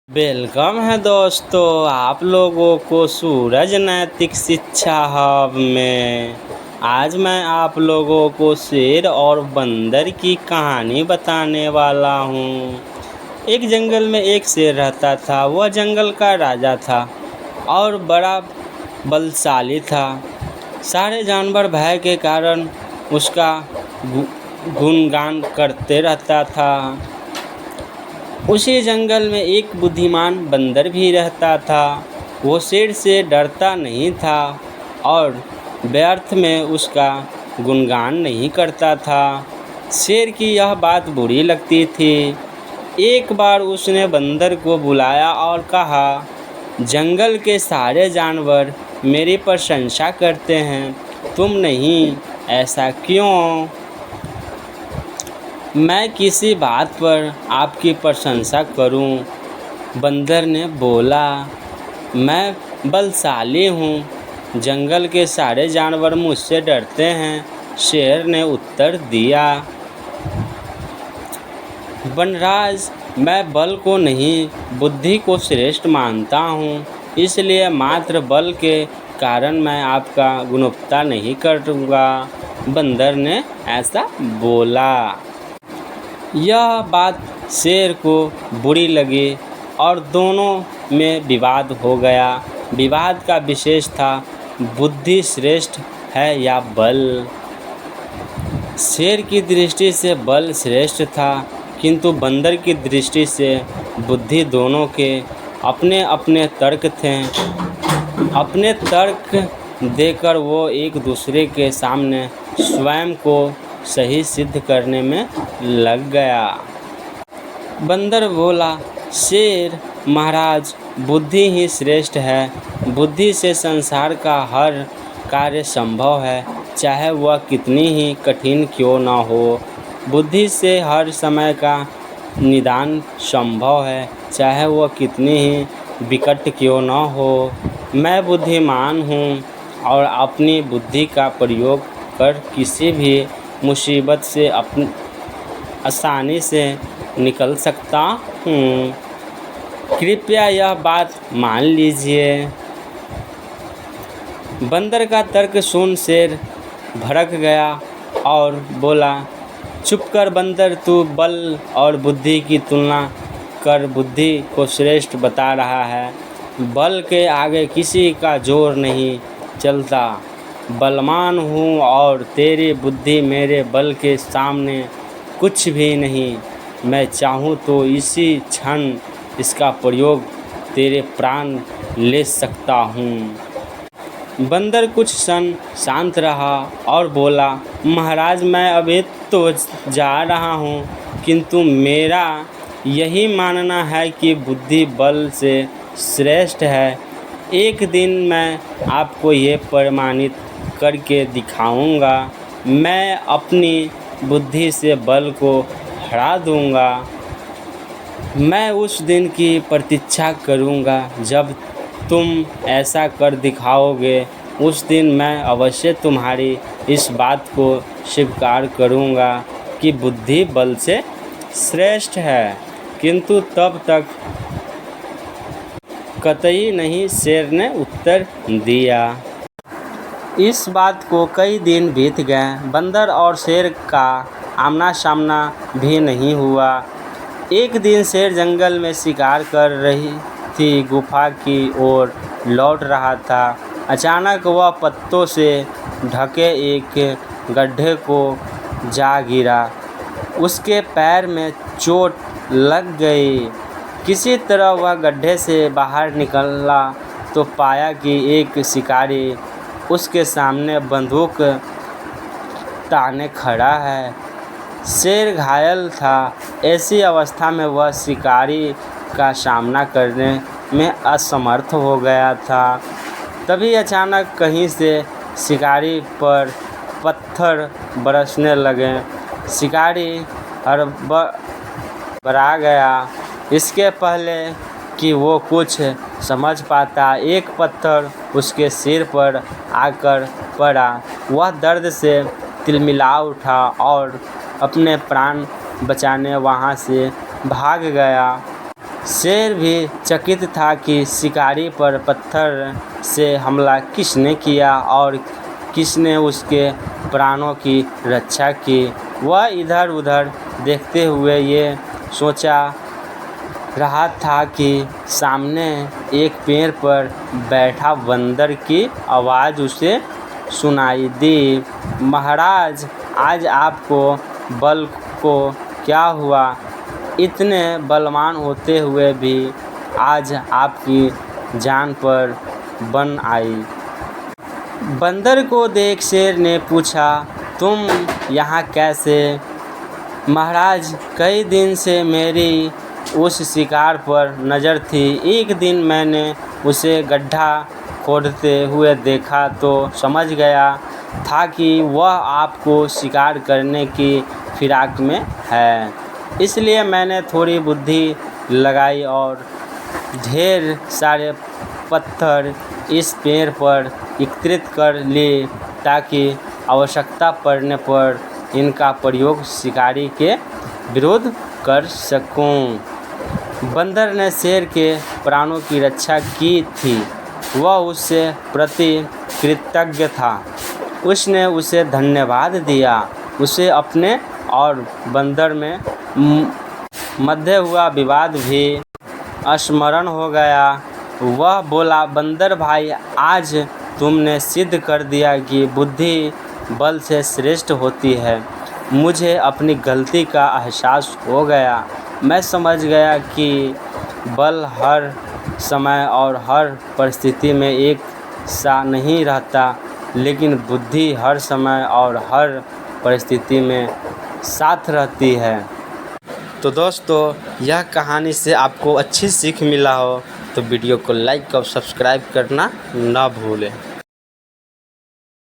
Welcome है दोस्तों आप लोगों को सूरज नैतिक शिक्षा हब में। आज मैं आप लोगों को शेर और बंदर की कहानी बताने वाला हूँ। एक जंगल में एक शेर रहता था। वह जंगल का राजा था और बड़ा बलशाली था। सारे जानवर भय के कारण उसका गुणगान करते रहता था। उसी जंगल में एक बुद्धिमान बंदर भी रहता था। वो शेर से डरता नहीं था और व्यर्थ में उसका गुणगान नहीं करता था। शेर की यह बात बुरी लगती थी। एक बार उसने बंदर को बुलाया और कहा, जंगल के सारे जानवर मेरी प्रशंसा करते हैं, तुम नहीं, ऐसा क्यों? मैं किसी बात पर आपकी प्रशंसा करूं? बंदर ने बोला, मैं बलशाली हूं, जंगल के सारे जानवर मुझसे डरते हैं। शेर ने उत्तर दिया, वनराज, मैं बल को नहीं, बुद्धि को श्रेष्ठ मानता हूं, इसलिए मात्र बल के कारण मैं आपका गुणगान नहीं करूँगा। बंदर ने ऐसा बोला। यह बात शेर को बुरी लगी और दोनों में विवाद हो गया। विवाद का विषय था, बुद्धि श्रेष्ठ है या बल। शेर की दृष्टि से बल श्रेष्ठ था, किंतु बंदर की दृष्टि से बुद्धि। दोनों के अपने अपने तर्क थे। अपने तर्क देकर वो एक दूसरे के सामने स्वयं को सही सिद्ध करने में लग गया। बंदर बोला, शेर महाराज, बुद्धि ही श्रेष्ठ है। बुद्धि से संसार का हर कार्य संभव है, चाहे वह कितनी ही कठिन क्यों न हो। बुद्धि से हर समय का निदान संभव है, चाहे वह कितनी ही विकट क्यों न हो। मैं बुद्धिमान हूँ और अपनी बुद्धि का प्रयोग कर किसी भी मुसीबत से आसानी से निकल सकता हूँ। कृपया यह बात मान लीजिए। बंदर का तर्क सुन शेर भड़क गया और बोला, चुप कर बंदर, तू बल और बुद्धि की तुलना कर बुद्धि को श्रेष्ठ बता रहा है। बल के आगे किसी का जोर नहीं चलता। बलवान हूँ और तेरी बुद्धि मेरे बल के सामने कुछ भी नहीं। मैं चाहूँ तो इसी क्षण इसका प्रयोग तेरे प्राण ले सकता हूँ। बंदर कुछ क्षण शांत रहा और बोला, महाराज, मैं अभी तो जा रहा हूँ, किंतु मेरा यही मानना है कि बुद्धि बल से श्रेष्ठ है। एक दिन मैं आपको ये प्रमाणित करके दिखाऊंगा। मैं अपनी बुद्धि से बल को हरा दूंगा। मैं उस दिन की प्रतीक्षा करूंगा जब तुम ऐसा कर दिखाओगे। उस दिन मैं अवश्य तुम्हारी इस बात को स्वीकार करूंगा कि बुद्धि बल से श्रेष्ठ है, किंतु तब तक कतई नहीं, शेर ने उत्तर दिया। इस बात को कई दिन बीत गए। बंदर और शेर का आमना सामना भी नहीं हुआ। एक दिन शेर जंगल में शिकार कर रही थी, गुफा की ओर लौट रहा था। अचानक वह पत्तों से ढके एक गड्ढे को जा गिरा। उसके पैर में चोट लग गई। किसी तरह वह गड्ढे से बाहर निकला तो पाया कि एक शिकारी उसके सामने बंदूक ताने खड़ा है। शेर घायल था। ऐसी अवस्था में वह शिकारी का सामना करने में असमर्थ हो गया था। तभी अचानक कहीं से शिकारी पर पत्थर बरसने लगे। शिकारी हड़बड़ा गया। इसके पहले कि वो कुछ समझ पाता, एक पत्थर उसके सिर पर आकर पड़ा। वह दर्द से तिलमिला उठा और अपने प्राण बचाने वहाँ से भाग गया। शेर भी चकित था कि शिकारी पर पत्थर से हमला किसने किया और किसने उसके प्राणों की रक्षा की। वह इधर उधर देखते हुए ये सोचा रहा था कि सामने एक पेड़ पर बैठा बंदर की आवाज़ उसे सुनाई दी। महाराज, आज आपको बल को क्या हुआ? इतने बलवान होते हुए भी आज आपकी जान पर बन आई। बंदर को देख शेर ने पूछा, तुम यहाँ कैसे? महाराज, कई दिन से मेरी उस शिकार पर नज़र थी। एक दिन मैंने उसे गड्ढा खोदते हुए देखा तो समझ गया था कि वह आपको शिकार करने की फिराक में है। इसलिए मैंने थोड़ी बुद्धि लगाई और ढेर सारे पत्थर इस पेड़ पर एकत्रित कर लिए ताकि आवश्यकता पड़ने पर इनका प्रयोग शिकारी के विरुद्ध कर सकूं। बंदर ने शेर के प्राणों की रक्षा की थी। वह उससे प्रति कृतज्ञ था। उसने उसे धन्यवाद दिया। उसे अपने और बंदर में मध्य हुआ विवाद भी स्मरण हो गया। वह बोला, बंदर भाई, आज तुमने सिद्ध कर दिया कि बुद्धि बल से श्रेष्ठ होती है। मुझे अपनी गलती का एहसास हो गया। मैं समझ गया कि बल हर समय और हर परिस्थिति में एक सा नहीं रहता, लेकिन बुद्धि हर समय और हर परिस्थिति में साथ रहती है। तो दोस्तों, यह कहानी से आपको अच्छी सीख मिला हो तो वीडियो को लाइक और सब्सक्राइब करना ना भूलें।